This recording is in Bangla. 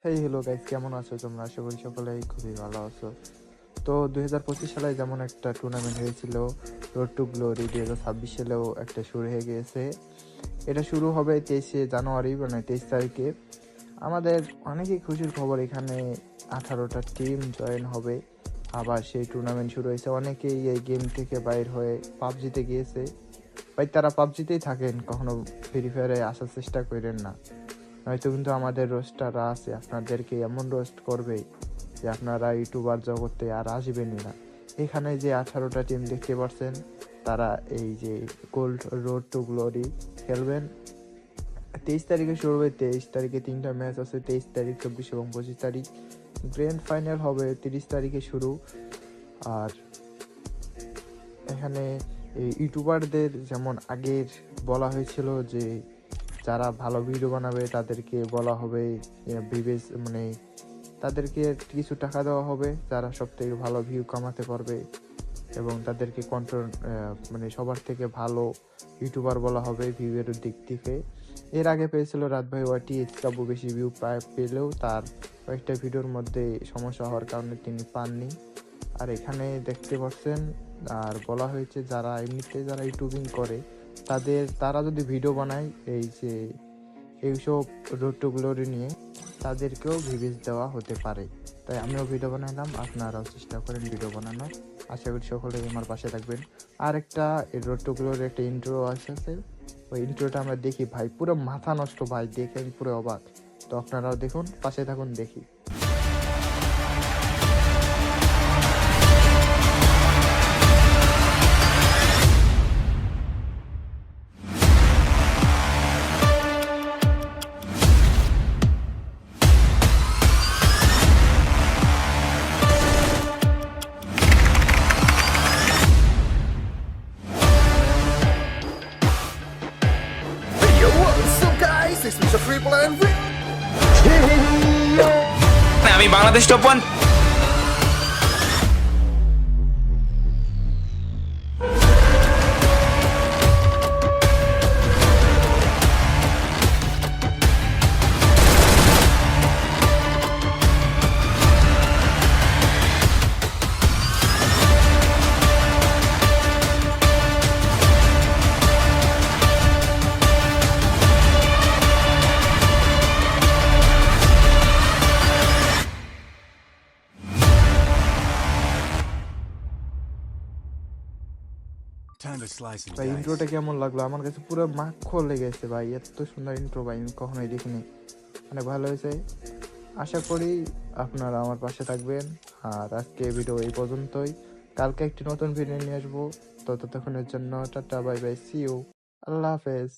হেই হ্যালো গাইস, কেমন আছো তোমরা? আশা করি সকলেই খুবই ভালো আছো। তো 2025 সালে যেমন একটা টুর্নামেন্ট হয়েছিল রোড টু গ্লোরি, 2026 সালেও একটা শুরু হয়ে গিয়েছে। এটা শুরু হবে 23শে জানুয়ারি, মানে 23 তারিখে। আমাদের অনেকই খুশির খবর, এখানে 18টা টিম জয়েন হবে। আবার সেই টুর্নামেন্ট শুরু হয়েছে। অনেকেই এই গেম থেকে বাইর হয়ে পাবজিতে গিয়েছে। ভাই, তারা পাবজিতেই থাকেন, কখনো ফ্রি ফায়ারে আসার চেষ্টা করেন না, নয়তো কিন্তু আমাদের রোস্টাররা আছে, আপনাদেরকে এমন রোস্ট করবে যে আপনারা ইউটিউবার জগতে আর আসবেনই না। এখানে যে 18টা টিম দেখতে পাচ্ছেন, তারা এই যে গোল্ড রোড টু গ্লোরি খেলবেন। 23 তারিখে শুরু হবে। 23 তারিখে 3টা ম্যাচ আছে, 23 তারিখ, 24 এবং 25 তারিখ। গ্র্যান্ড ফাইনাল হবে 30 তারিখে শুরু। আর এখানে এই ইউটিউবারদের যেমন আগের বলা হয়েছিল যে যারা ভালো ভিডিও বানাবে তাদেরকে বলা হবে, মানে তাদেরকে কিছু টাকা দেওয়া হবে যারা সব থেকে ভালো ভিউ কামাতে পারবে, এবং তাদেরকে কন্ট্রোল, মানে সবার থেকে ভালো ইউটিউবার বলা হবে ভিউয়ের দিক থেকে। এর আগে পেয়েছিল রাত ভাই ওয়াটি, কাবু বেশি ভিউ পেলেও তার কয়েকটা ভিডিওর মধ্যে সমস্যা হওয়ার কারণে তিনি পাননি। আর এখানে দেখতে পাচ্ছেন, আর বলা হয়েছে যারা এমনিতে যারা ইউটিউবিং করে তারা যদি ভিডিও বানায় এই যে এইসব রোড টু গ্লোরি নিয়ে, তাদেরকেও ভিউজ দেওয়া হতে পারে। তাই আমিও ভিডিও বানালাম, আপনারাও চেষ্টা করেন ভিডিও বানানোর। আশা করি সকলে আমার পাশে থাকবেন। আর একটা রোড টু গ্লোরি একটা ইন্ট্রো আসছে, ওই ইন্ট্রোটা আমরা দেখি ভাই, পুরো মাথা নষ্ট ভাই, দেখে আমি পুরো অবাক। তো আপনারাও দেখুন, পাশে থাকুন, দেখি। Yo, what's up guys? It's Mr. Triple and আমি বাংলাদেশ টপ ওয়ান। ভাই, ইন্ট্রোটা কেমন লাগলো? আমার কাছে পুরো মাখন লেগেছে ভাই, এত সুন্দর ইন্ট্রো ভাই আমি কখনোই দেখিনি। অনেক ভালো হয়েছে। আশা করি আপনারা আমার পাশে থাকবেন। আর আজকে ভিডিও এই পর্যন্তই। কালকে একটি নতুন ভিডিও নিয়ে আসবো। ততক্ষণের জন্য tata, bye bye, see you, আল্লাহ হাফেজ।